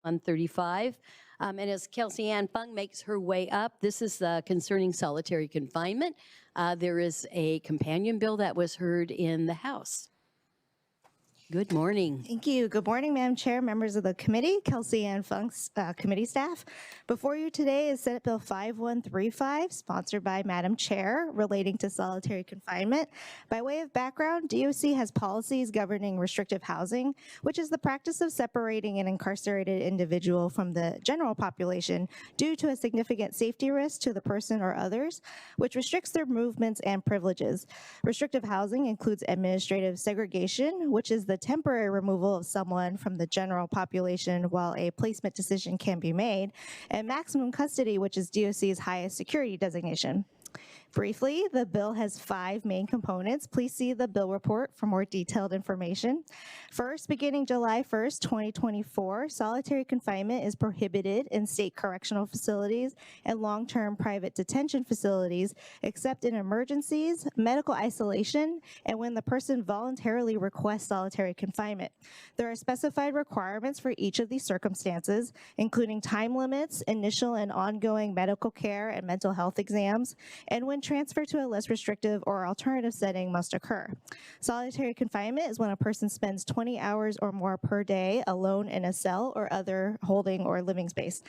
135. And as Kelsey Ann Fung makes her way up, this is concerning solitary confinement. There is a companion bill that was heard in the House. Good morning. Thank you. Good morning, Madam Chair, members of the committee, Kelsey Ann Funk's committee staff. Before you today is Senate Bill 5135, sponsored by Madam Chair, relating to solitary confinement. By way of background, DOC has policies governing restrictive housing, which is the practice of separating an incarcerated individual from the general population due to a significant safety risk to the person or others, which restricts their movements and privileges. Restrictive housing includes administrative segregation, which is the temporary removal of someone from the general population while a placement decision can be made, and maximum custody, which is DOC's highest security designation. Briefly, the bill has 5 main components. Please see the bill report for more detailed information. First, beginning July 1st, 2024, solitary confinement is prohibited in state correctional facilities and long-term private detention facilities, except in emergencies, medical isolation, and when the person voluntarily requests solitary confinement. There are specified requirements for each of these circumstances, including time limits, initial and ongoing medical care and mental health exams, and when transfer to a less restrictive or alternative setting must occur. Solitary confinement is when a person spends 20 hours or more per day alone in a cell or other holding or living space.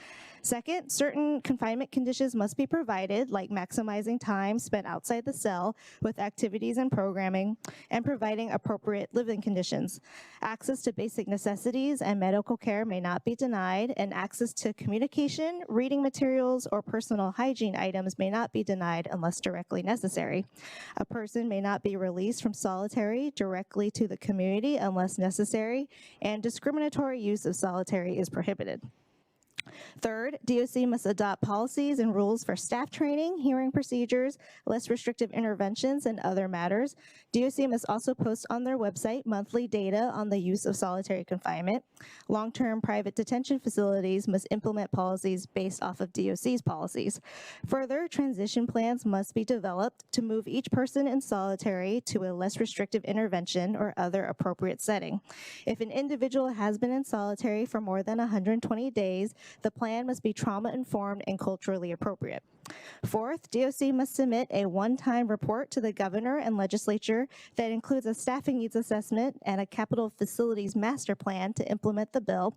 Second, certain confinement conditions must be provided, like maximizing time spent outside the cell with activities and programming, and providing appropriate living conditions. Access to basic necessities and medical care may not be denied, and access to communication, reading materials, or personal hygiene items may not be denied unless directly necessary. A person may not be released from solitary directly to the community unless necessary, and discriminatory use of solitary is prohibited. Third, DOC must adopt policies and rules for staff training, hearing procedures, less restrictive interventions, and other matters. DOC must also post on their website monthly data on the use of solitary confinement. Long-term private detention facilities must implement policies based off of DOC's policies. Further, transition plans must be developed to move each person in solitary to a less restrictive intervention or other appropriate setting. If an individual has been in solitary for more than 120 days, the plan must be trauma-informed and culturally appropriate. Fourth, DOC must submit a one-time report to the governor and legislature that includes a staffing needs assessment and a capital facilities master plan to implement the bill,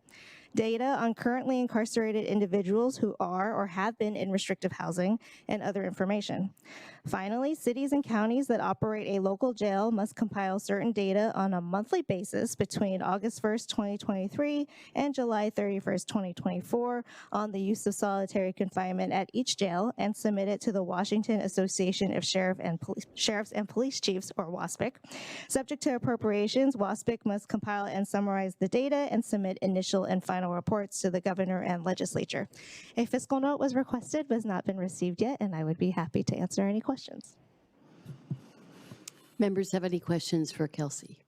data on currently incarcerated individuals who are or have been in restrictive housing, and other information. Finally, cities and counties that operate a local jail must compile certain data on a monthly basis between August 1st, 2023 and July 31st, 2024 on the use of solitary confinement at each jail and submit it to the Washington Association of Sheriffs and Police Chiefs, or WASPC. Subject to appropriations, WASPC must compile and summarize the data and submit initial and final reports to the governor and legislature. A fiscal note was requested but has not been received yet, and I would be happy to answer any questions. Members have any questions for Kelsey?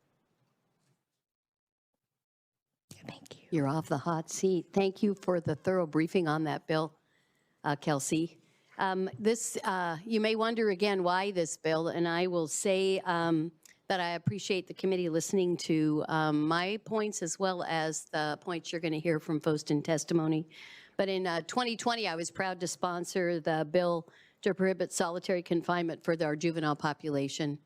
Thank you. You're off the hot seat. Thank you for the thorough briefing on that bill, Kelsey. You may wonder again why this bill, and I will say that I appreciate the committee listening to my points as well as the points you're going to hear from folks in testimony. But in 2020, I was proud to sponsor the bill to prohibit solitary confinement for our juvenile population.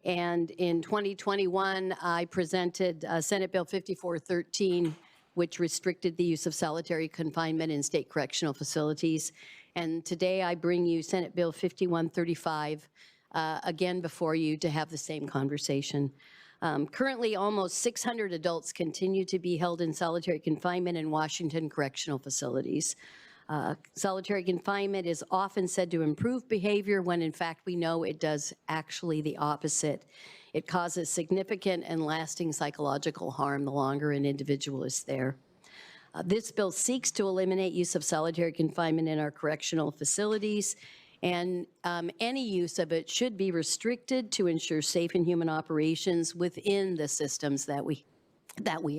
And in 2021, I presented Senate Bill 5413, which restricted the use of solitary confinement in state correctional facilities. And today I bring you Senate Bill 5135, again before you to have the same conversation. Currently, almost 600 adults continue to be held in solitary confinement in Washington correctional facilities. Solitary confinement is often said to improve behavior when in fact we know it does actually the opposite. It causes significant and lasting psychological harm the longer an individual is there. This bill seeks to eliminate use of solitary confinement in our correctional facilities, and any use of it should be restricted to ensure safe and human operations within the systems that we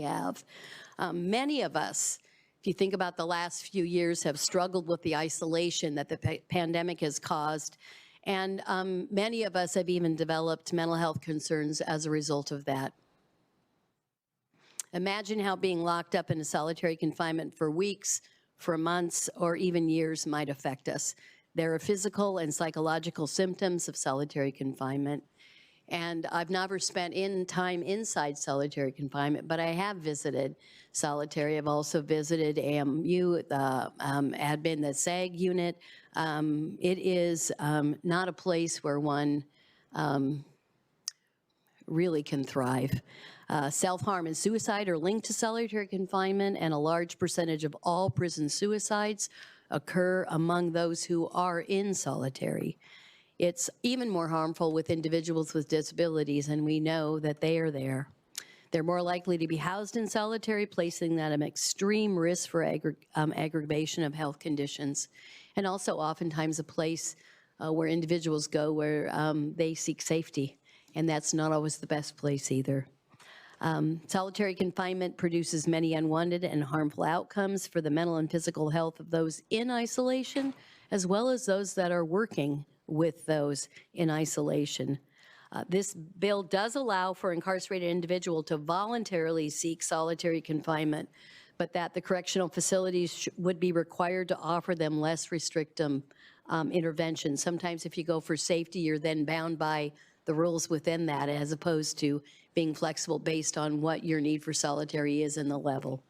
have. Many of us, if you think about the last few years, have struggled with the isolation that the pandemic has caused, and many of us have even developed mental health concerns as a result of that. Imagine how being locked up in a solitary confinement for weeks, for months, or even years might affect us. There are physical and psychological symptoms of solitary confinement. And I've never spent time inside solitary confinement, but I have visited solitary. I've also visited AMU, the admin, the SAG unit. It is not a place where one really can thrive. Self-harm and suicide are linked to solitary confinement, and a large percentage of all prison suicides occur among those who are in solitary. It's even more harmful with individuals with disabilities, and we know that they are there. They're more likely to be housed in solitary, placing them at extreme risk for aggravation of health conditions, and also oftentimes a place where individuals go where they seek safety, and that's not always the best place either. Solitary confinement produces many unwanted and harmful outcomes for the mental and physical health of those in isolation, as well as those that are working with those in isolation. This bill does allow for incarcerated individual to voluntarily seek solitary confinement, but that the correctional facilities would be required to offer them less restrictive interventions. Sometimes if you go for safety, you're then bound by the rules within that, as opposed to being flexible based on what your need for solitary is and the level.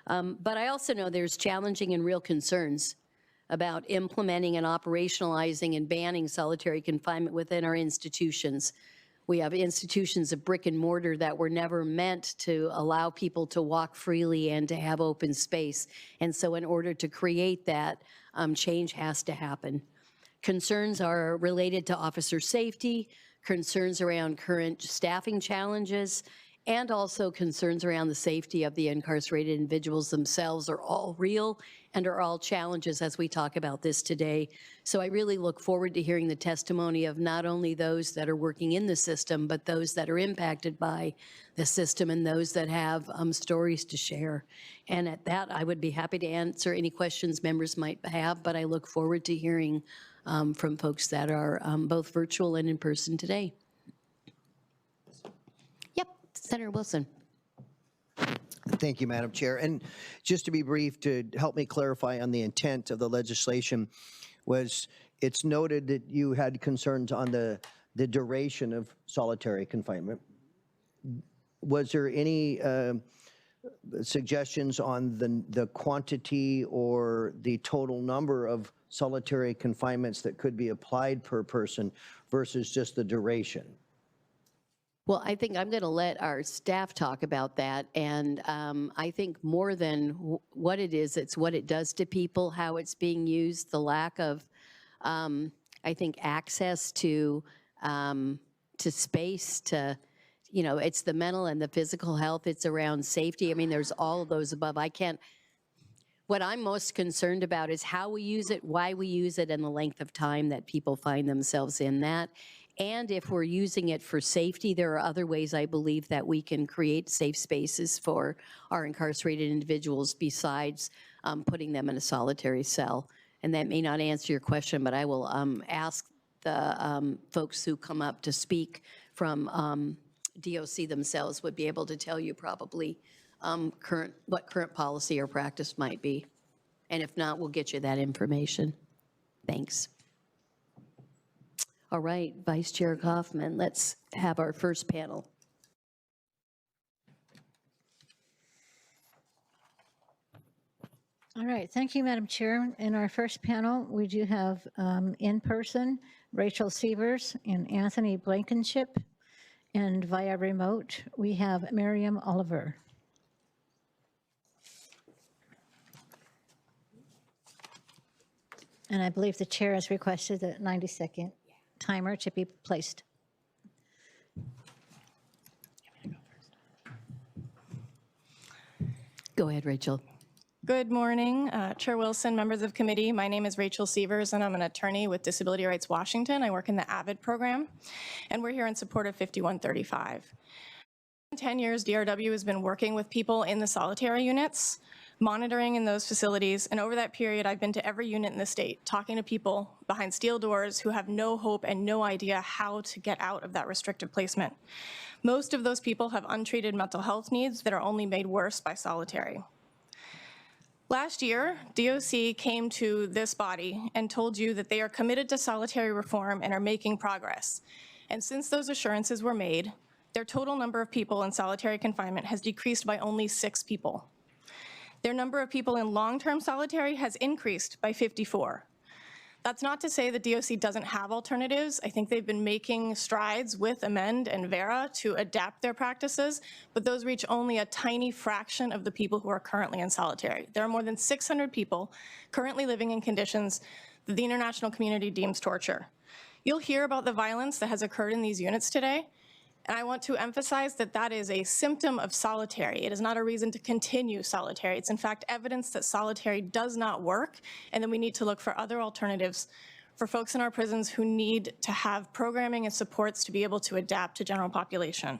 But I also know there's challenging and real concerns about implementing and operationalizing and banning solitary confinement within our institutions. We have institutions of brick and mortar that were never meant to allow people to walk freely and to have open space. And so in order to create that, change has to happen. Concerns are related to officer safety, concerns around current staffing challenges, and also concerns around the safety of the incarcerated individuals themselves are all real and are all challenges as we talk about this today. So I really look forward to hearing the testimony of not only those that are working in the system, but those that are impacted by the system and those that have stories to share. And at that, I would be happy to answer any questions members might have, but I look forward to hearing from folks that are both virtual and in person today. Yep, Senator Wilson. Thank you, Madam Chair. And just to be brief, to help me clarify on the intent of the legislation, was it's noted that you had concerns on the duration of solitary confinement. Was there any suggestions on the quantity or the total number of solitary confinements that could be applied per person versus just the duration? Well, I think I'm going to let our staff talk about that. And I think more than what it is, it's what it does to people, how it's being used, the lack of, I think, access to space, to, you know, it's the mental and the physical health. It's around safety. I mean, there's all of those above. What I'm most concerned about is how we use it, why we use it, and the length of time that people find themselves in that. And if we're using it for safety, there are other ways I believe that we can create safe spaces for our incarcerated individuals besides putting them in a solitary cell. And that may not answer your question, but I will ask the folks who come up to speak from DOC themselves would be able to tell you probably what current policy or practice might be. And if not, we'll get you that information. Thanks. All right, Vice Chair Kaufman, let's have our first panel. All right, thank you, Madam Chair. In our first panel, we do have in person Rachel Sievers and Anthony Blankenship, and via remote, we have Miriam Oliver. And I believe the chair has requested a 90-second timer to be placed. Go ahead, Rachel. Good morning, Chair Wilson, members of committee. My name is Rachel Sievers, and I'm an attorney with Disability Rights Washington. I work in the AVID program, and we're here in support of 5135. In 10 years, DRW has been working with people in the solitary units. monitoring in those facilities, and over that period, I've been to every unit in the state, talking to people behind steel doors who have no hope and no idea how to get out of that restrictive placement. Most of those people have untreated mental health needs that are only made worse by solitary. Last year, DOC came to this body and told you that they are committed to solitary reform and are making progress. And since those assurances were made, their total number of people in solitary confinement has decreased by only 6 people. Their number of people in long-term solitary has increased by 54. That's not to say that DOC doesn't have alternatives. I think they've been making strides with Amend and Vera to adapt their practices, but those reach only a tiny fraction of the people who are currently in solitary. There are more than 600 people currently living in conditions that the international community deems torture. You'll hear about the violence that has occurred in these units today, and I want to emphasize that that is a symptom of solitary. It is not a reason to continue solitary. It's in fact evidence that solitary does not work, and that we need to look for other alternatives for folks in our prisons who need to have programming and supports to be able to adapt to general population.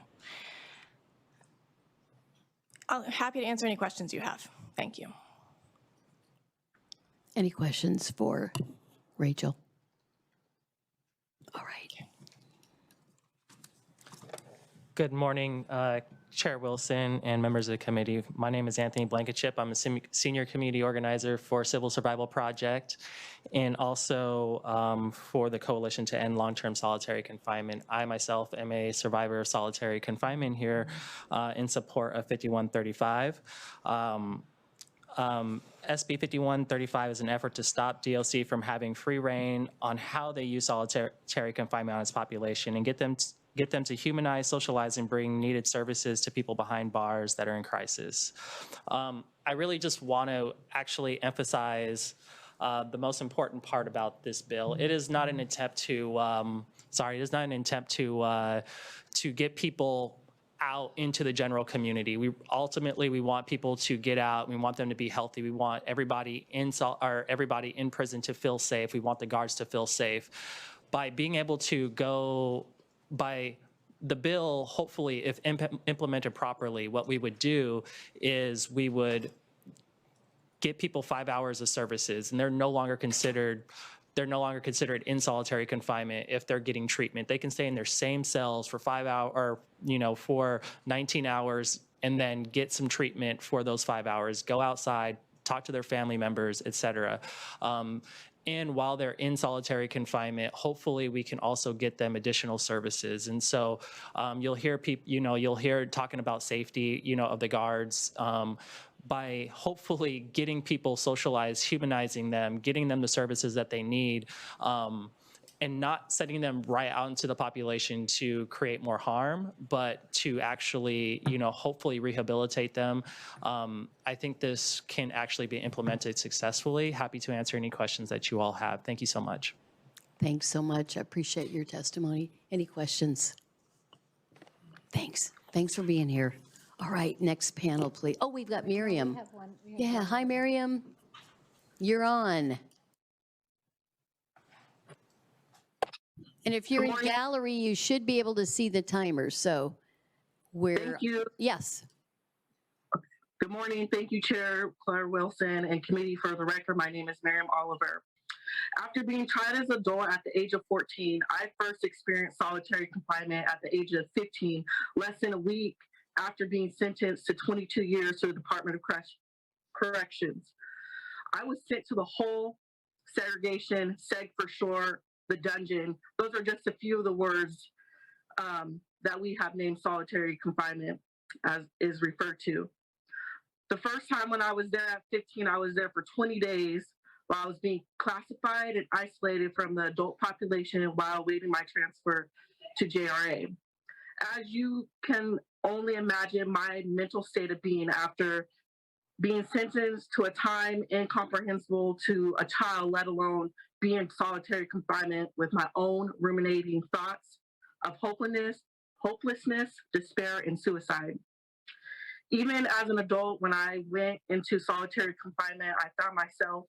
I'm happy to answer any questions you have. Thank you. Any questions for Rachel? All right. Good morning, Chair Wilson and members of the committee. My name is Anthony Blankenship. I'm a senior community organizer for Civil Survival Project and also for the Coalition to End Long-Term Solitary Confinement. I myself am a survivor of solitary confinement here in support of 5135. SB 5135 is an effort to stop DOC from having free reign on how they use solitary confinement on its population and get them to humanize, socialize, and bring needed services to people behind bars that are in crisis. I really just want to actually emphasize the most important part about this bill. It is not an attempt to, to get people out into the general community. We want people to get out. We want them to be healthy. We want everybody in prison to feel safe. We want the guards to feel safe. By being able to go by the bill, hopefully, if implemented properly, what we would do is we would get people 5 hours of services, and they're no longer considered in solitary confinement if they're getting treatment. They can stay in their same cells for 5 hours, or for 19 hours, and then get some treatment for those 5 hours. Go outside, talk to their family members, etc. And while they're in solitary confinement, hopefully we can also get them additional services. And so you'll hear people, you'll hear talking about safety, of the guards. By hopefully getting people socialized, humanizing them, getting them the services that they need, and not sending them right out into the population to create more harm, but to actually, hopefully rehabilitate them. I think this can actually be implemented successfully. Happy to answer any questions that you all have. Thank you so much. Thanks so much. I appreciate your testimony. Any questions? Thanks. Thanks for being here. All right, next panel, please. Oh, we've got Miriam. Yeah, hi, Miriam. You're on. And if you're in gallery, you should be able to see the timer, so Thank you. Yes. Good morning. Thank you, Chair Claire Wilson and committee. For the record, my name is Miriam Oliver. After being tried as an adult at the age of 14, I first experienced solitary confinement at the age of 15, less than a week after being sentenced to 22 years to the Department of Corrections. I was sent to the whole segregation, seg for short, the dungeon. Those are just a few of the words that we have named solitary confinement as is referred to. The first time when I was there at 15, I was there for 20 days while I was being classified and isolated from the adult population while awaiting my transfer to JRA. As you can only imagine my mental state of being after being sentenced to a time incomprehensible to a child, let alone be in solitary confinement with my own ruminating thoughts of hopelessness, despair, and suicide. Even as an adult, when I went into solitary confinement, I found myself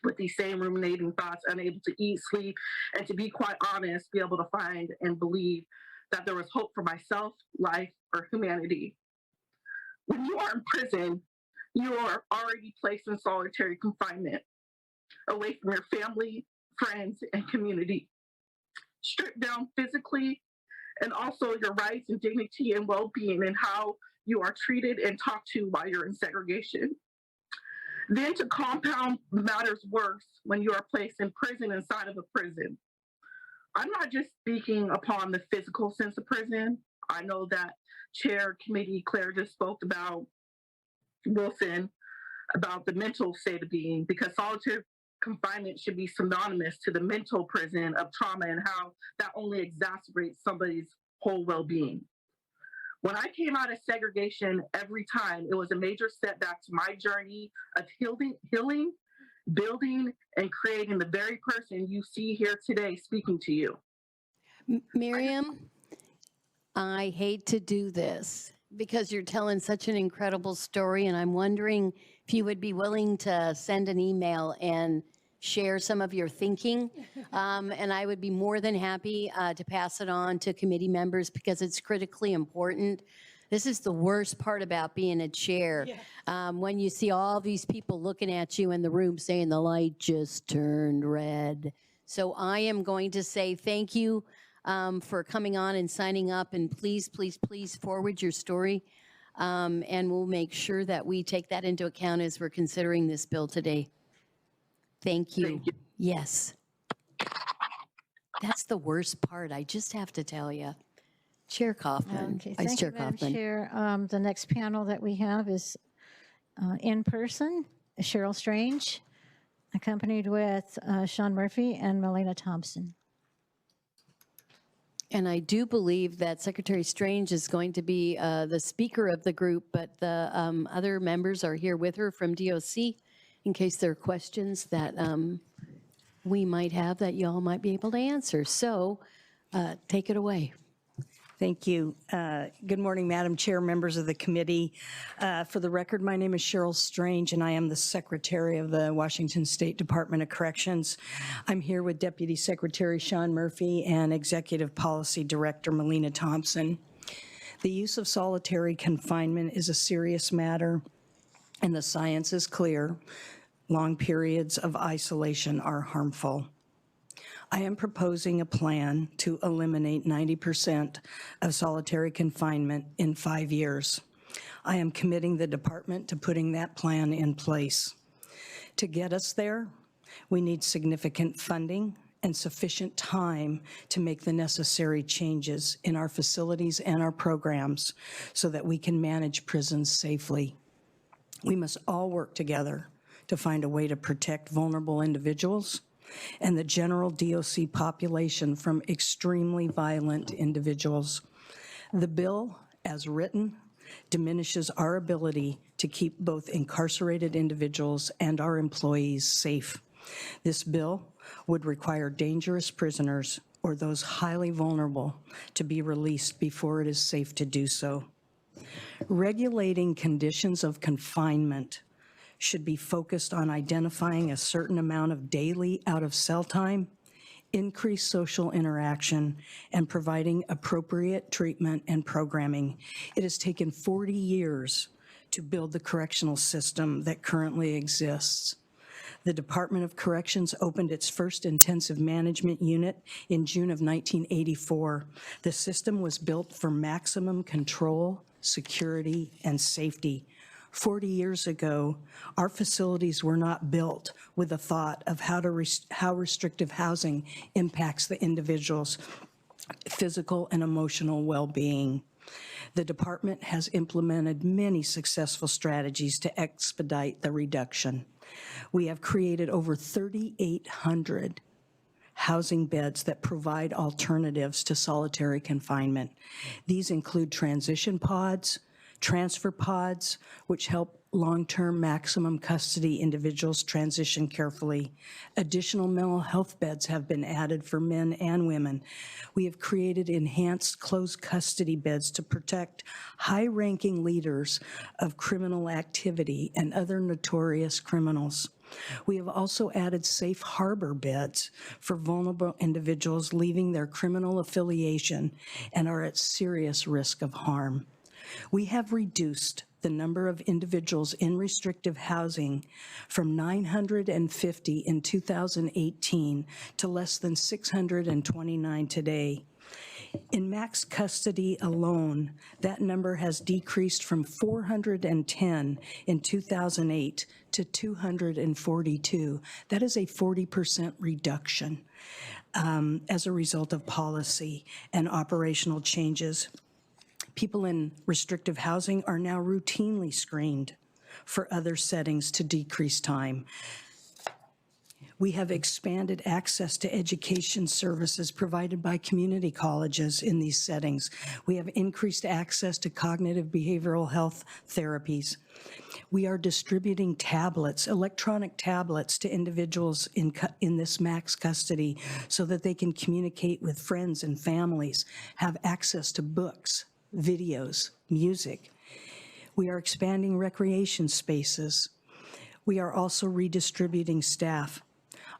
with these same ruminating thoughts, unable to eat, sleep, and to be quite honest, be able to find and believe that there was hope for myself, life, or humanity. When you are in prison, You are already placed in solitary confinement, away from your family, friends, and community, stripped down physically, and also your rights and dignity and well-being and how you are treated and talked to while you're in segregation. Then to compound matters worse, when you are placed in prison inside of a prison. I'm not just speaking upon the physical sense of prison. I know that Chair Committee Claire just spoke about Wilson, about the mental state of being, because solitary confinement should be synonymous to the mental prison of trauma and how that only exacerbates somebody's whole well-being. When I came out of segregation, every time it was a major setback to my journey of healing, building, and creating the very person you see here today speaking to you. Miriam, I hate to do this because you're telling such an incredible story, and I'm wondering if you would be willing to send an email and share some of your thinking. And I would be more than happy to pass it on to committee members because it's critically important. This is the worst part about being a chair. When you see all these people looking at you in the room saying the light just turned red. So I am going to say thank you for coming on and signing up, and please, please, please forward your story. And we'll make sure that we take that into account as we're considering this bill today. Thank you. Thank you. Yes. That's the worst part, I just have to tell you. Chair Kaufman, Okay, Vice thank Chair you, Madam Kaufman. Chair. The next panel that we have is in person, Cheryl Strange, accompanied with Sean Murphy and Melina Thompson. And I do believe that Secretary Strange is going to be the speaker of the group, but the other members are here with her from DOC in case there are questions that we might have that y'all might be able to answer. So take it away. Thank you. Good morning, Madam Chair, members of the committee. For the record, my name is Cheryl Strange, and I am the Secretary of the Washington State Department of Corrections. I'm here with Deputy Secretary Sean Murphy and Executive Policy Director Melina Thompson. The use of solitary confinement is a serious matter, and the science is clear. Long periods of isolation are harmful. I am proposing a plan to eliminate 90% of solitary confinement in 5 years. I am committing the department to putting that plan in place. To get us there, we need significant funding and sufficient time to make the necessary changes in our facilities and our programs so that we can manage prisons safely. We must all work together to find a way to protect vulnerable individuals and the general DOC population from extremely violent individuals. The bill, as written, diminishes our ability to keep both incarcerated individuals and our employees safe. This bill would require dangerous prisoners or those highly vulnerable to be released before it is safe to do so. Regulating conditions of confinement should be focused on identifying a certain amount of daily out-of-cell time, increased social interaction, and providing appropriate treatment and programming. It has taken 40 years to build the correctional system that currently exists. The Department of Corrections opened its first intensive management unit in June of 1984. The system was built for maximum control, security, and safety. 40 years ago, our facilities were not built with the thought of how restrictive housing impacts the individual's physical and emotional well-being. The department has implemented many successful strategies to expedite the reduction. We have created over 3,800 housing beds that provide alternatives to solitary confinement. These include transition pods, transfer pods, which help long-term maximum custody individuals transition carefully. Additional mental health beds have been added for men and women. We have created enhanced closed custody beds to protect high-ranking leaders of criminal activity and other notorious criminals. We have also added safe harbor beds for vulnerable individuals leaving their criminal affiliation and are at serious risk of harm. We have reduced the number of individuals in restrictive housing from 950 in 2018 to less than 629 today. In max custody alone, that number has decreased from 410 in 2008 to 242. That is a 40% reduction as a result of policy and operational changes. People in restrictive housing are now routinely screened for other settings to decrease time. We have expanded access to education services provided by community colleges in these settings. We have increased access to cognitive behavioral health therapies. We are distributing tablets, electronic tablets, to individuals in this max custody so that they can communicate with friends and families, have access to books, videos, music. We are expanding recreation spaces. We are also redistributing staff.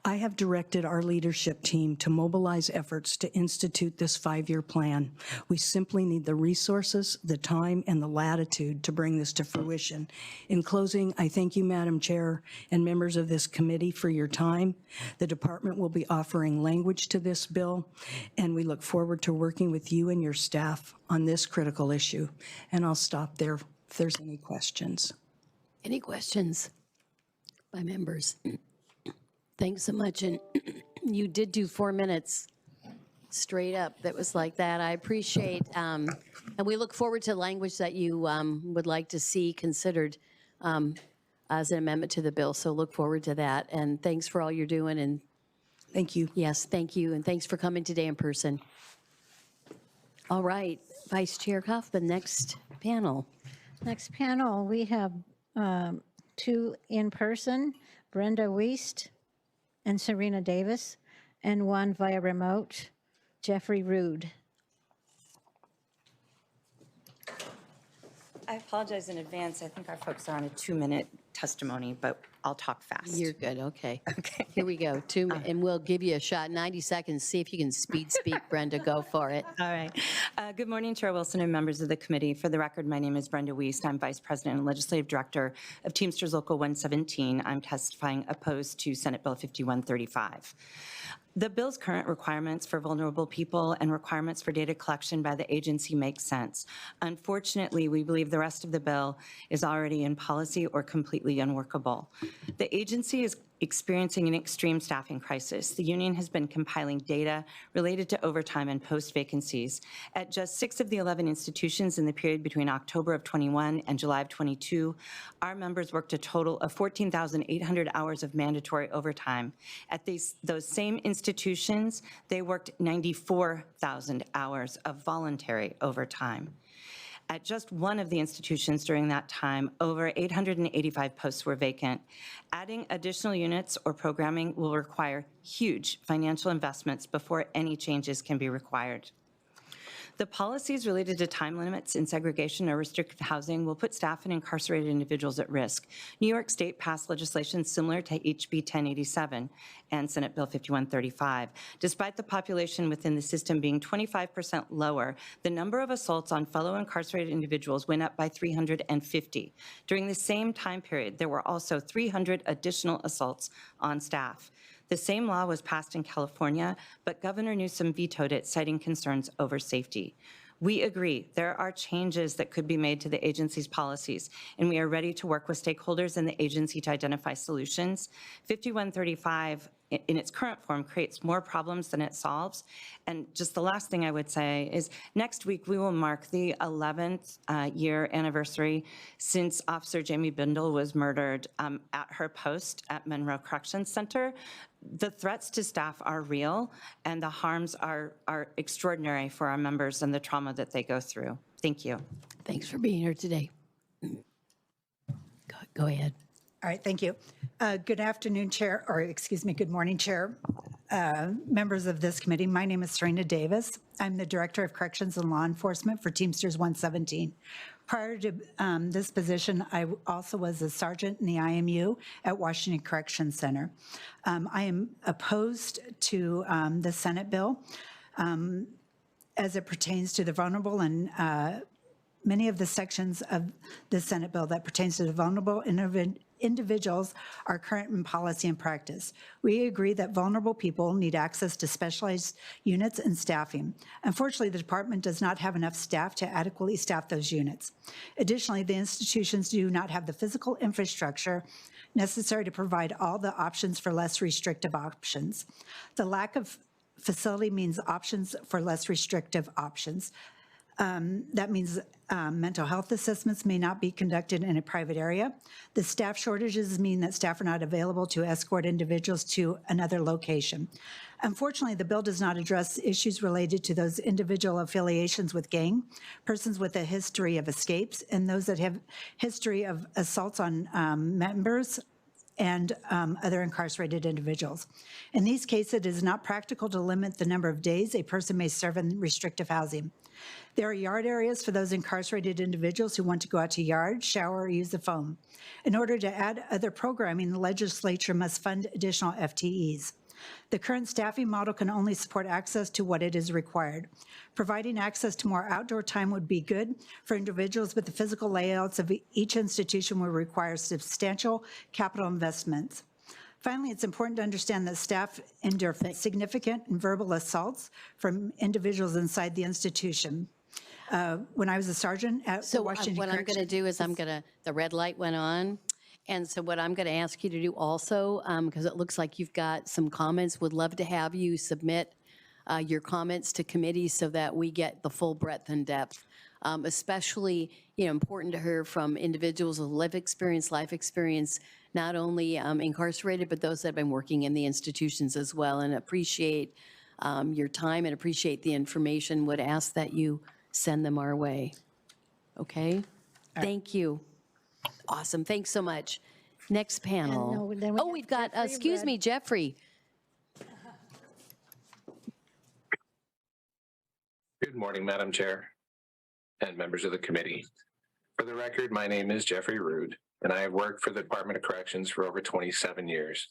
I have directed our leadership team to mobilize efforts to institute this 5-year plan. We simply need the resources, the time, and the latitude to bring this to fruition. In closing, I thank you, Madam Chair, and members of this committee for your time. The department will be offering language to this bill, and we look forward to working with you and your staff on this critical issue. And I'll stop there if there's any questions. Any questions by members? Thanks so much. And you did do 4 minutes straight up. That was like that. I appreciate, and we look forward to language that you would like to see considered as an amendment to the bill. So look forward to that. And thanks for all you're doing. And Thank you. yes, thank you. And thanks for coming today in person. All right, Vice Chair Kaufman, next panel. Next panel, we have 2 in person, Brenda Wiest and Serena Davis, and 1 via remote, Jeffrey Rude. I apologize in advance. I think our folks are on a 2-minute testimony, but I'll talk fast. You're good, okay. Okay. Here we go, and we'll give you a shot, 90 seconds, see if you can speak, Brenda, go for it. All right. Good morning, Chair Wilson and members of the committee. For the record, my name is Brenda Wiest. I'm Vice President and Legislative Director of Teamsters Local 117. I'm testifying opposed to Senate Bill 5135. The bill's current requirements for vulnerable people and requirements for data collection by the agency make sense. Unfortunately, we believe the rest of the bill is already in policy or completely unworkable. The agency is experiencing an extreme staffing crisis. The union has been compiling data related to overtime and post vacancies. At just 6 of the 11 institutions in the period between October of 21 and July of 22, our members worked a total of 14,800 hours of mandatory overtime. At those same institutions, they worked 94,000 hours of voluntary overtime. At just one of the institutions during that time, over 885 posts were vacant. Adding additional units or programming will require huge financial investments before any changes can be required. The policies related to time limits in segregation or restricted housing will put staff and incarcerated individuals at risk. New York State passed legislation similar to HB 1087 and Senate Bill 5135. Despite the population within the system being 25% lower, the number of assaults on fellow incarcerated individuals went up by 350. During the same time period, there were also 300 additional assaults on staff. The same law was passed in California, but Governor Newsom vetoed it, citing concerns over safety. We agree there are changes that could be made to the agency's policies, and we are ready to work with stakeholders in the agency to identify solutions. 5135 in its current form creates more problems than it solves. And just the last thing I would say is next week we will mark the 11th year anniversary since Officer Jamie Bindle was murdered at her post at Monroe Corrections Center. The threats to staff are real, and the harms are extraordinary for our members and the trauma that they go through. Thank you. Thanks for being here today. Go ahead. All right, thank you. Good afternoon, Chair, or excuse me, good morning, Chair, members of this committee. My name is Serena Davis. I'm the Director of Corrections and Law Enforcement for Teamsters 117. Prior to this position, I also was a sergeant in the IMU at Washington Correction Center. I am opposed to the Senate bill as it pertains to the vulnerable and many of the sections of the Senate bill that pertains to the vulnerable individuals are current in policy and practice. We agree that vulnerable people need access to specialized units and staffing. Unfortunately, the department does not have enough staff to adequately staff those units. Additionally, the institutions do not have the physical infrastructure necessary to provide all the options for less restrictive options. The lack of facility means options for less restrictive options. That means mental health assessments may not be conducted in a private area. The staff shortages mean that staff are not available to escort individuals to another location. Unfortunately, the bill does not address issues related to those individual affiliations with gang, persons with a history of escapes, and those that have history of assaults on members and other incarcerated individuals. In these cases, it is not practical to limit the number of days a person may serve in restrictive housing. There are yard areas for those incarcerated individuals who want to go out to yard, shower, or use the phone. In order to add other programming, the legislature must fund additional FTEs. The current staffing model can only support access to what it is required. Providing access to more outdoor time would be good for individuals, but the physical layouts of each institution will require substantial capital investments. Finally, it's important to understand that staff endure significant and verbal assaults from individuals inside the institution. When I was a sergeant at So Washington what I'm going to do is the red light went on. And so what I'm going to ask you to do also, because it looks like you've got some comments, would love to have you submit your comments to committee so that we get the full breadth and depth. Especially, important to hear from individuals with life experience, not only incarcerated, but those that have been working in the institutions as well, and appreciate your time and appreciate the information. Would ask that you send them our way. Okay? Thank you. Awesome. Thanks so much. Next panel. We've got, excuse me, Jeffrey. Good morning, Madam Chair and members of the committee. For the record, my name is Jeffrey Rude, and I have worked for the Department of Corrections for over 27 years.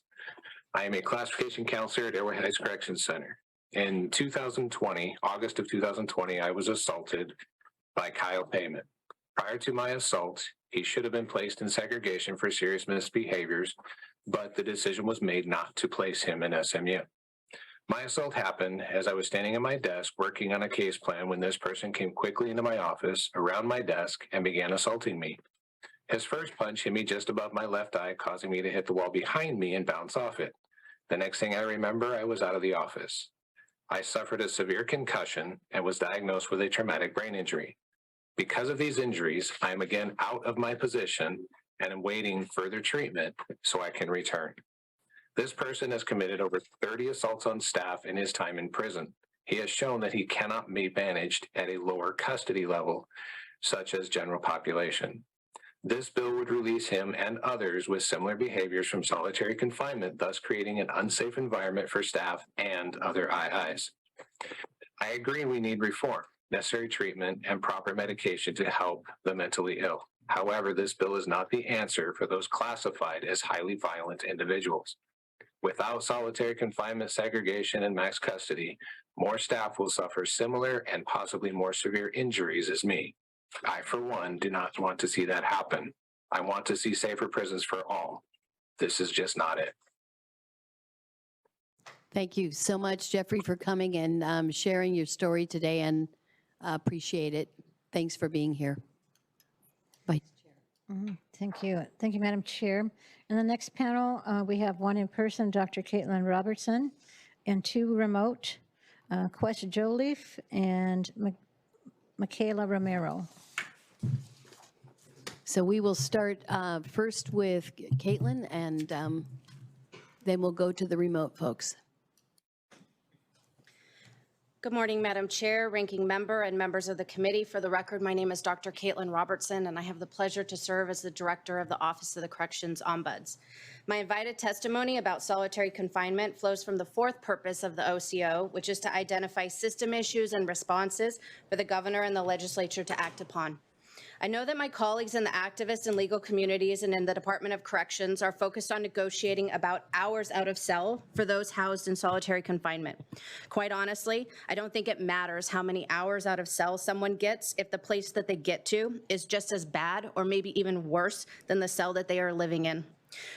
I am a classification counselor at Airway Heights Corrections Center. In 2020, August of 2020, I was assaulted by Kyle Payment. Prior to my assault, he should have been placed in segregation for serious misbehaviors, but the decision was made not to place him in SMU. My assault happened as I was standing at my desk working on a case plan when this person came quickly into my office, around my desk, and began assaulting me. His first punch hit me just above my left eye, causing me to hit the wall behind me and bounce off it. The next thing I remember, I was out of the office. I suffered a severe concussion and was diagnosed with a traumatic brain injury. Because of these injuries, I am again out of my position and am waiting further treatment so I can return. This person has committed over 30 assaults on staff in his time in prison. He has shown that he cannot be managed at a lower custody level, such as general population. This bill would release him and others with similar behaviors from solitary confinement, thus creating an unsafe environment for staff and other IIs. I agree we need reform, necessary treatment, and proper medication to help the mentally ill. However, this bill is not the answer for those classified as highly violent individuals. Without solitary confinement, segregation, and max custody, more staff will suffer similar and possibly more severe injuries as me. I, for one, do not want to see that happen. I want to see safer prisons for all. This is just not it. Thank you so much, Jeffrey, for coming and sharing your story today, and appreciate it. Thanks for being here. Vice Chair. Thank you. Thank you, Madam Chair. In the next panel, we have one in person, Dr. Caitlin Robertson, and two remote, Quest Joliffe and Michaela Romero. So we will start first with Caitlin, and then we'll go to the remote folks. Good morning, Madam Chair, Ranking Member, and members of the committee. For the record, my name is Dr. Caitlin Robertson, and I have the pleasure to serve as the Director of the Office of the Corrections Ombuds. My invited testimony about solitary confinement flows from the fourth purpose of the OCO, which is to identify system issues and responses for the governor and the legislature to act upon. I know that my colleagues in the activist and legal communities and in the Department of Corrections are focused on negotiating about hours out of cell for those housed in solitary confinement. Quite honestly, I don't think it matters how many hours out of cell someone gets if the place that they get to is just as bad or maybe even worse than the cell that they are living in.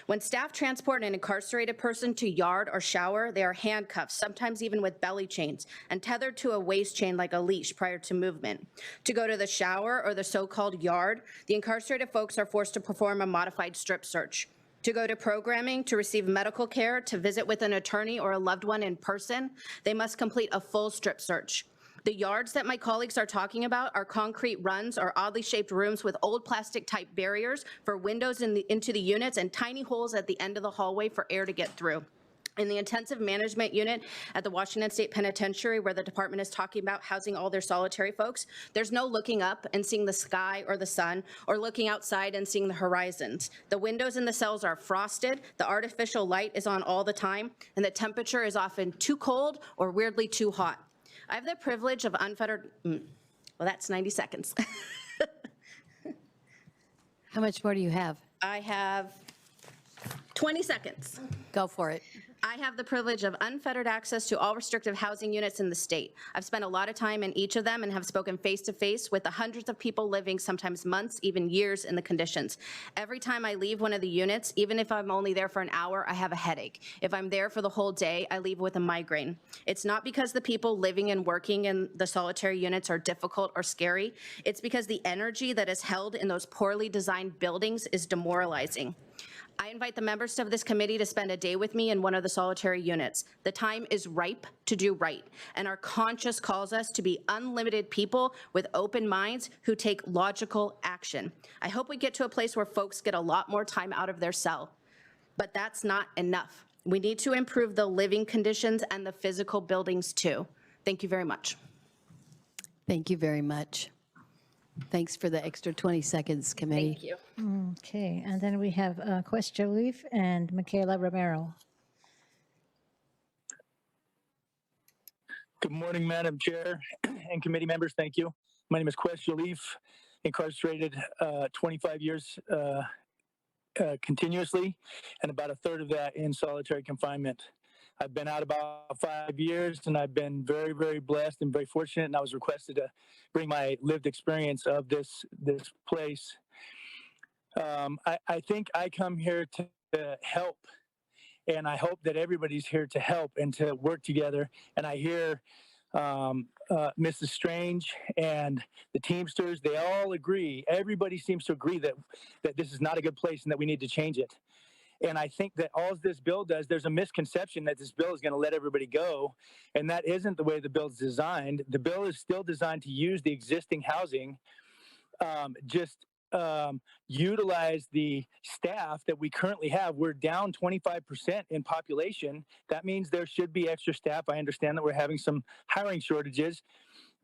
When staff transport an incarcerated person to yard or shower, they are handcuffed, sometimes even with belly chains, and tethered to a waist chain like a leash prior to movement. To go to the shower or the so-called yard, the incarcerated folks are forced to perform a modified strip search. To go to programming, to receive medical care, to visit with an attorney or a loved one in person, they must complete a full strip search. The yards that my colleagues are talking about are concrete runs or oddly shaped rooms with old plastic type barriers for windows into the units and tiny holes at the end of the hallway for air to get through. In the intensive management unit at the Washington State Penitentiary, where the department is talking about housing all their solitary folks, there's no looking up and seeing the sky or the sun, or looking outside and seeing the horizons. The windows in the cells are frosted, the artificial light is on all the time, and the temperature is often too cold or weirdly too hot. I have the privilege of unfettered, well, that's 90 seconds. How much more do you have? I have 20 seconds. Go for it. I have the privilege of unfettered access to all restrictive housing units in the state. I've spent a lot of time in each of them and have spoken face-to-face with the hundreds of people living sometimes months, even years in the conditions. Every time I leave one of the units, even if I'm only there for an hour, I have a headache. If I'm there for the whole day, I leave with a migraine. It's not because the people living and working in the solitary units are difficult or scary. It's because the energy that is held in those poorly designed buildings is demoralizing. I invite the members of this committee to spend a day with me in one of the solitary units. The time is ripe to do right, and our conscience calls us to be unlimited people with open minds who take logical action. I hope we get to a place where folks get a lot more time out of their cell, but that's not enough. We need to improve the living conditions and the physical buildings too. Thank you very much. Thank you very much. Thanks for the extra 20 seconds, committee. Thank you. Okay, and then we have Quest Leaf and Michaela Romero. Good morning, Madam Chair and committee members. Thank you. My name is Quest Leaf, incarcerated 25 years continuously, and about a third of that in solitary confinement. I've been out about 5 years, and I've been very, very blessed and very fortunate, and I was requested to bring my lived experience of this place. I think I come here to help, and I hope that everybody's here to help and to work together. And I hear Mrs. Strange and the Teamsters, they all agree. Everybody seems to agree that this is not a good place and that we need to change it. And I think that all this bill does, there's a misconception that this bill is going to let everybody go, and that isn't the way the bill is designed. The bill is still designed to use the existing housing, utilize the staff that we currently have. We're down 25% in population. That means there should be extra staff. I understand that we're having some hiring shortages,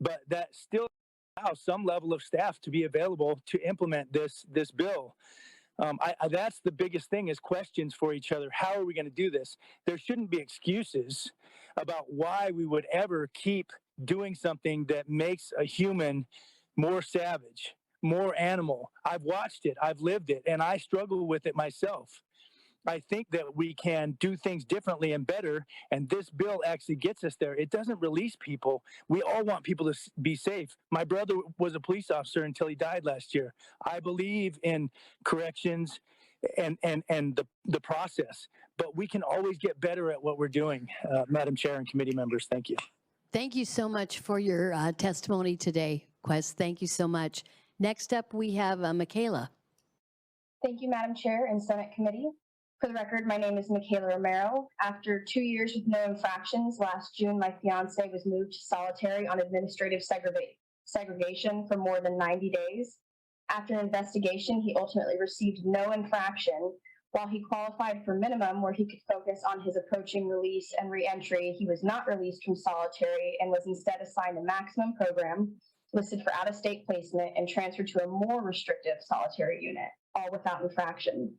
but that still allows some level of staff to be available to implement this bill. That's the biggest thing, is questions for each other. How are we going to do this? There shouldn't be excuses about why we would ever keep doing something that makes a human more savage, more animal. I've watched it, I've lived it, and I struggle with it myself. I think that we can do things differently and better, and this bill actually gets us there. It doesn't release people. We all want people to be safe. My brother was a police officer until he died last year. I believe in corrections and the process, but we can always get better at what we're doing. Madam Chair and committee members, thank you. Thank you so much for your testimony today, Quest. Thank you so much. Next up, we have Michaela. Thank you, Madam Chair and Senate Committee. For the record, my name is Michaela Romero. After 2 years with no infractions, last June, my fiance was moved to solitary on administrative segregation for more than 90 days. After an investigation, he ultimately received no infraction. While he qualified for minimum, where he could focus on his approaching release and reentry, he was not released from solitary and was instead assigned a maximum program, listed for out-of-state placement, and transferred to a more restrictive solitary unit, all without infraction.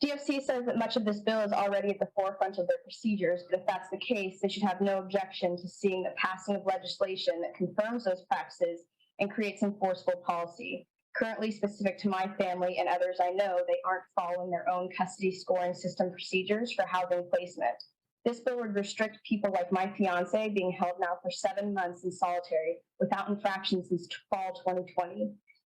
DFC says that much of this bill is already at the forefront of their procedures, but if that's the case, they should have no objection to seeing the passing of legislation that confirms those practices and creates enforceable policy. Currently, specific to my family and others I know, they aren't following their own custody scoring system procedures for housing placement. This bill would restrict people like my fiance being held now for 7 months in solitary without infraction since fall 2020.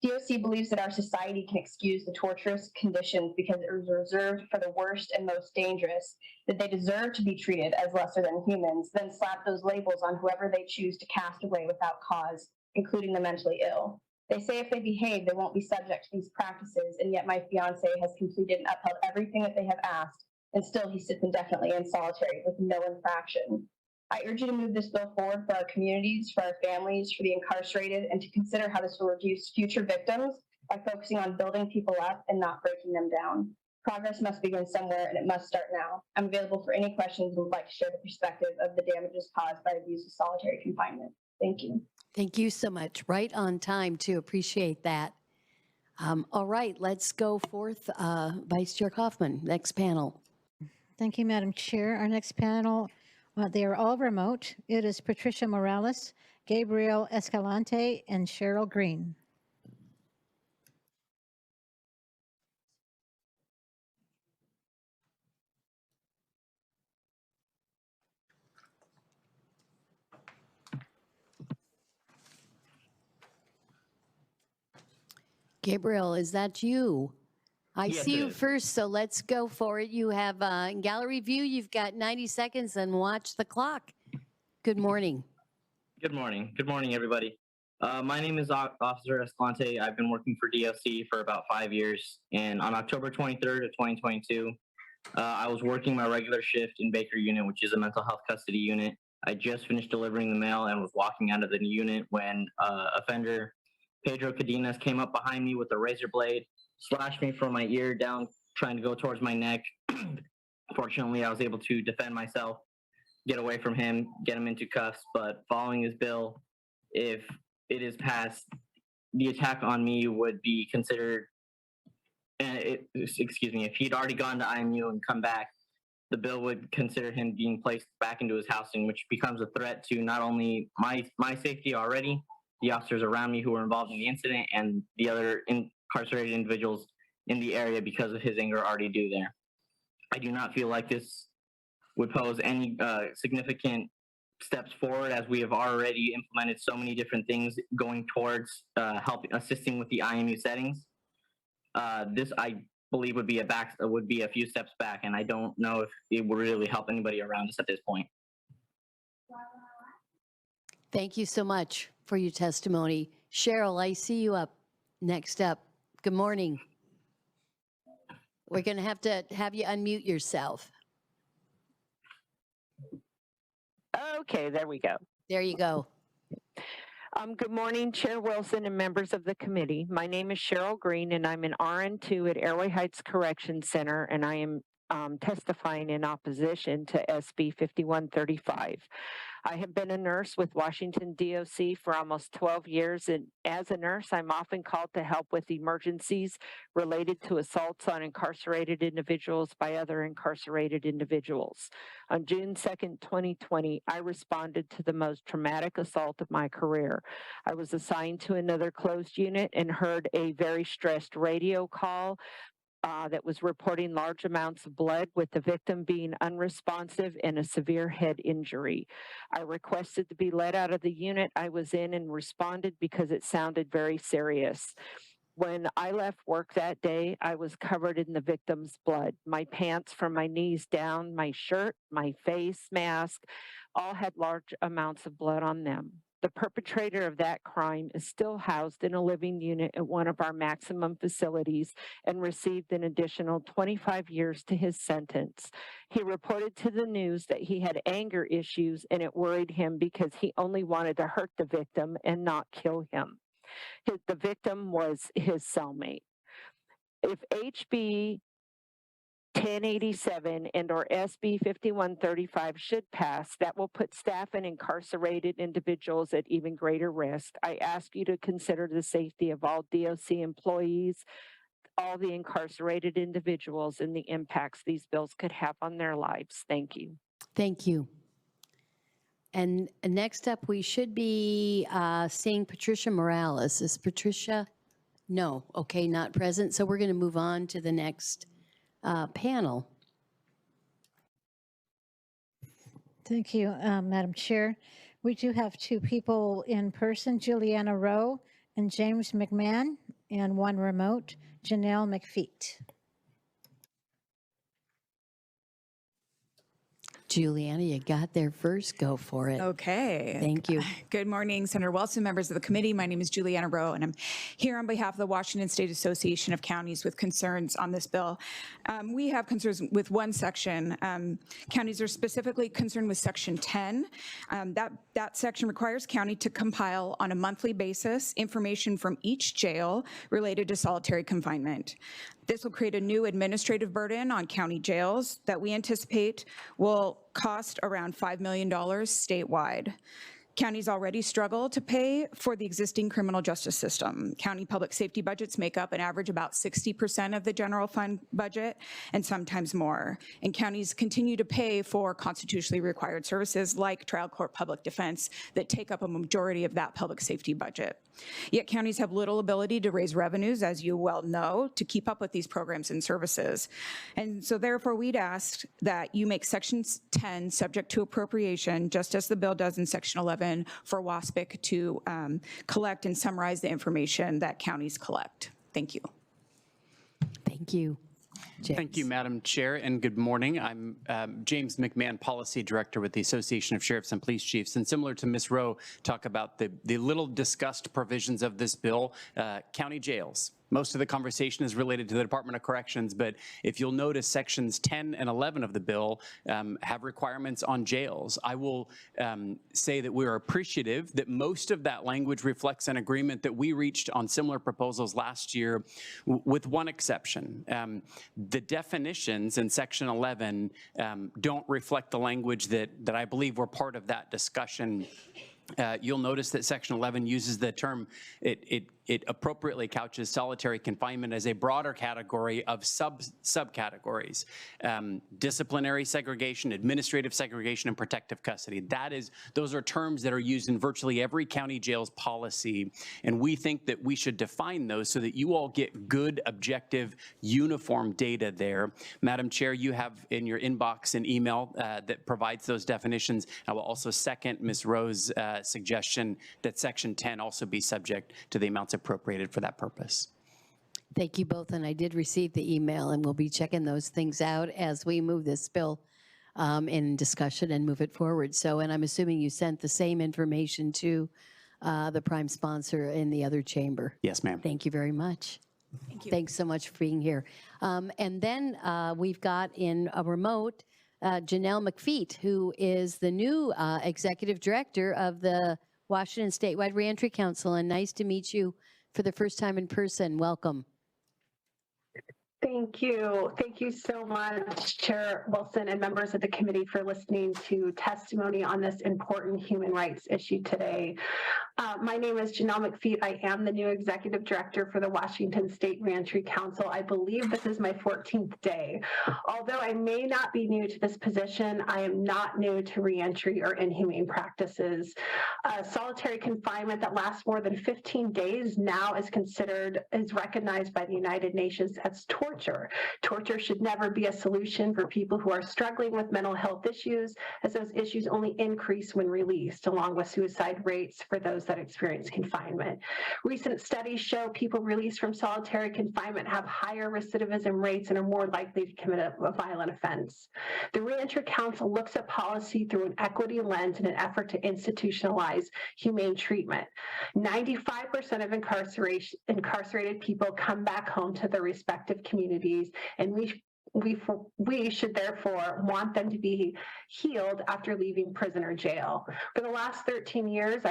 DOC believes that our society can excuse the torturous conditions because it was reserved for the worst and most dangerous, that they deserve to be treated as lesser than humans, then slap those labels on whoever they choose to cast away without cause, including the mentally ill. They say if they behave, they won't be subject to these practices, and yet my fiance has completed and upheld everything that they have asked, and still he sits indefinitely in solitary with no infraction. I urge you to move this bill forward for our communities, for our families, for the incarcerated, and to consider how this will reduce future victims by focusing on building people up and not breaking them down. Progress must begin somewhere, and it must start now. I'm available for any questions and would like to share the perspective of the damages caused by abuse of solitary confinement. Thank you. Thank you so much. Right on time, too. Appreciate that. All right, let's go forth. Vice Chair Kaufman, next panel. Thank you, Madam Chair. Our next panel, they are all remote. It is Patricia Morales, Gabriel Escalante, and Cheryl Green. Gabriel, is that you? I Yes, see it you is. first, so let's go for it. You have gallery view. You've got 90 seconds and watch the clock. Good morning. Good morning. Good morning, everybody. My name is Officer Escalante. I've been working for DOC for about 5 years, and on October 23rd of 2022, I was working my regular shift in Baker Unit, which is a mental health custody unit. I just finished delivering the mail and was walking out of the unit when offender Pedro Cadenas came up behind me with a razor blade, slashed me from my ear down, trying to go towards my neck. Fortunately, I was able to defend myself, get away from him, get him into cuffs. But following his bill, if it is passed, the attack on me would be considered, if he'd already gone to IMU and come back, the bill would consider him being placed back into his housing, which becomes a threat to not only my safety already, the officers around me who were involved in the incident, and the other incarcerated individuals in the area because of his anger already due there. I do not feel like this would pose any significant steps forward, as we have already implemented so many different things going towards assisting with the IMU settings. This, I believe, would be a few steps back, and I don't know if it would really help anybody around us at this point. Thank you so much for your testimony. Cheryl, I see you up. Next up. Good morning. We're going to have you unmute yourself. Okay, there we go. There you go. Good morning, Chair Wilson and members of the committee. My name is Cheryl Green, and I'm an RN2 at Airway Heights Correction Center, and I am testifying in opposition to SB 5135. I have been a nurse with Washington DOC for almost 12 years, and as a nurse, I'm often called to help with emergencies related to assaults on incarcerated individuals by other incarcerated individuals. On June 2nd, 2020, I responded to the most traumatic assault of my career. I was assigned to another closed unit and heard a very stressed radio call that was reporting large amounts of blood, with the victim being unresponsive and a severe head injury. I requested to be let out of the unit I was in and responded because it sounded very serious. When I left work that day, I was covered in the victim's blood. My pants from my knees down, my shirt, my face mask, all had large amounts of blood on them. The perpetrator of that crime is still housed in a living unit at one of our maximum facilities and received an additional 25 years to his sentence. He reported to the news that he had anger issues, and it worried him because he only wanted to hurt the victim and not kill him. The victim was his cellmate. If HB 1087 and or SB 5135 should pass, that will put staff and incarcerated individuals at even greater risk. I ask you to consider the safety of all DOC employees, all the incarcerated individuals, and the impacts these bills could have on their lives. Thank you. Thank you. And next up, we should be seeing Patricia Morales. Is Patricia No. Okay, not present. So we're going to move on to the next panel. Thank you, Madam Chair. We do have two people in person, Juliana Rowe and James McMahon, and one remote, Janelle McFeet. Juliana, you got there first. Go for it. Okay. Thank you. Good morning, Senator Wilson, members of the committee. My name is Juliana Rowe, and I'm here on behalf of the Washington State Association of Counties with concerns on this bill. We have concerns with one section. Counties are specifically concerned with Section 10. That section requires county to compile on a monthly basis information from each jail related to solitary confinement. This will create a new administrative burden on county jails that we anticipate will cost around $5 million statewide. Counties already struggle to pay for the existing criminal justice system. County public safety budgets make up an average about 60% of the general fund budget and sometimes more. And counties continue to pay for constitutionally required services like trial court public defense that take up a majority of that public safety budget. Yet counties have little ability to raise revenues, as you well know, to keep up with these programs and services. And so therefore we'd ask that you make Section 10 subject to appropriation, just as the bill does in Section 11, for WASPIC to collect and summarize the information that counties collect. Thank you. Thank you. James. Thank you, Madam Chair, and good morning. I'm James McMahon, Policy Director with the Association of Sheriffs and Police Chiefs, and similar to Ms. Rowe, talk about the little discussed provisions of this bill, county jails. Most of the conversation is related to the Department of Corrections, but if you'll notice, sections 10 and 11 of the bill have requirements on jails. I will say that we're appreciative that most of that language reflects an agreement that we reached on similar proposals last year, with one exception. The definitions in section 11 don't reflect the language that I believe were part of that discussion. You'll notice that section 11 uses the term, it appropriately couches solitary confinement as a broader category of subcategories. Disciplinary segregation, administrative segregation, and protective custody. Those are terms that are used in virtually every county jail's policy, and we think that we should define those so that you all get good, objective, uniform data there. Madam Chair, you have in your inbox an email that provides those definitions. I will also second Ms. Rowe's suggestion that section 10 also be subject to the amounts appropriated for that purpose. Thank you both, and I did receive the email, and we'll be checking those things out as we move this bill in discussion and move it forward. So, and I'm assuming you sent the same information to the prime sponsor in the other chamber. Yes, ma'am. Thank you very much. Thank you. Thanks so much for being here. And then we've got in a remote Janelle McFeet, who is the new executive director of the Washington Statewide Reentry Council, and nice to meet you for the first time in person. Welcome. Thank you. Thank you so much, Chair Wilson and members of the committee, for listening to testimony on this important human rights issue today. My name is Janelle McFeet. I am the new executive director for the Washington State Reentry Council. I believe this is my 14th day. Although I may not be new to this position, I am not new to reentry or inhumane practices. Solitary confinement that lasts more than 15 days now is recognized by the United Nations as torture. Torture should never be a solution for people who are struggling with mental health issues, as those issues only increase when released, along with suicide rates for those that experience confinement. Recent studies show people released from solitary confinement have higher recidivism rates and are more likely to commit a violent offense. The Reentry Council looks at policy through an equity lens in an effort to institutionalize humane treatment. 95% of incarcerated people come back home to their respective communities, and we should therefore want them to be healed after leaving prison or jail. For the last 13 years,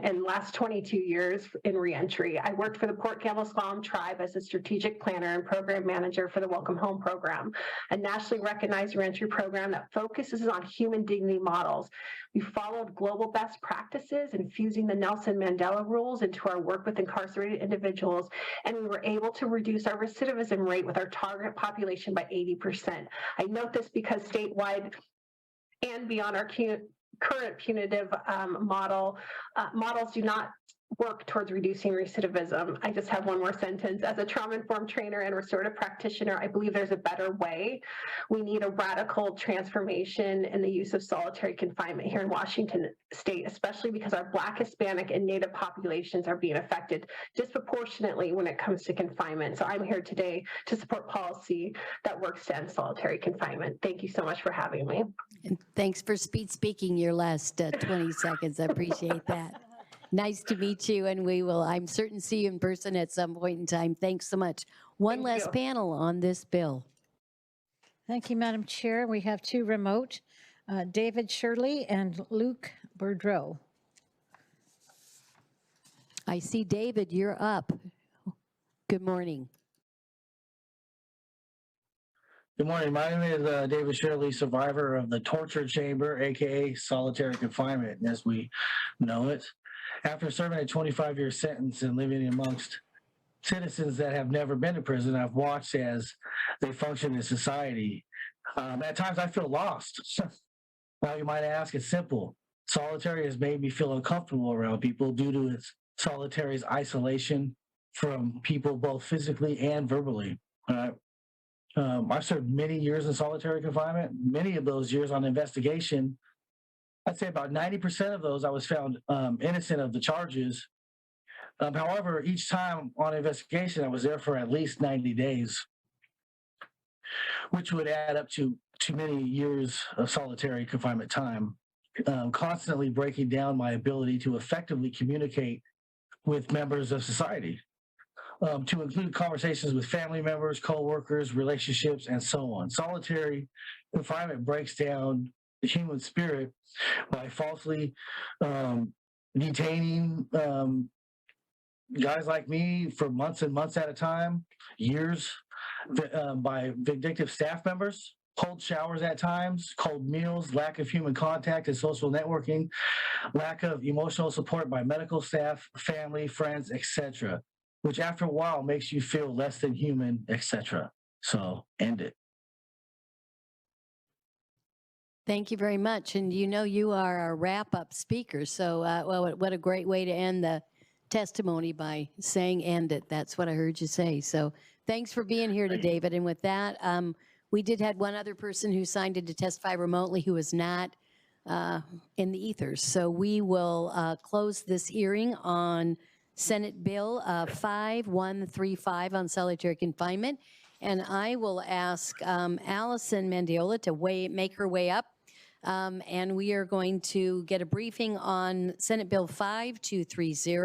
and last 22 years in reentry, I worked for the Port Campbell Slalom Tribe as a strategic planner and program manager for the Welcome Home program, a nationally recognized reentry program that focuses on human dignity models. We followed global best practices, infusing the Nelson Mandela rules into our work with incarcerated individuals, and we were able to reduce our recidivism rate with our target population by 80%. I note this because statewide and beyond our current punitive models do not work towards reducing recidivism. I just have one more sentence. As a trauma-informed trainer and restorative practitioner, I believe there's a better way. We need a radical transformation in the use of solitary confinement here in Washington State, especially because our Black, Hispanic, and Native populations are being affected disproportionately when it comes to confinement. So I'm here today to support policy that works to end solitary confinement. Thank you so much for having me. And thanks for speaking your last 20 seconds. I appreciate that. Nice to meet you, and we will, I'm certain, see you in person at some point in time. Thanks so much. One less panel on this bill. Thank you, Madam Chair. We have two remote, David Shirley and Luke Boudreau. I see David, you're up. Good morning. Good morning. My name is David Shirley, survivor of the torture chamber, aka solitary confinement, as we know it. After serving a 25-year sentence and living amongst citizens that have never been to prison, I've watched as they function in society. At times I feel lost. Now you might ask, it's simple. Solitary has made me feel uncomfortable around people due to its solitary's isolation from people both physically and verbally. I've served many years in solitary confinement, many of those years on investigation. I'd say about 90% of those I was found innocent of the charges. However, each time on investigation, I was there for at least 90 days, which would add up to too many years of solitary confinement time, constantly breaking down my ability to effectively communicate with members of society, to include conversations with family members, co-workers, relationships, and so on. Solitary confinement breaks down the human spirit by falsely detaining guys like me for months and months at a time, years, by vindictive staff members, cold showers at times, cold meals, lack of human contact and social networking, lack of emotional support by medical staff, family, friends, etc., which after a while makes you feel less than human, etc. So end it. Thank you very much. And you know you are our wrap-up speaker, so well, what a great way to end the testimony by saying end it. That's what I heard you say. So thanks for being here today, David. And with that, we did have one other person who signed in to testify remotely who was not in the ethers. So we will close this hearing on Senate Bill 5135 on solitary confinement. And I will ask Allison Mendiola to make her way up. And we are going to get a briefing on Senate Bill 5230.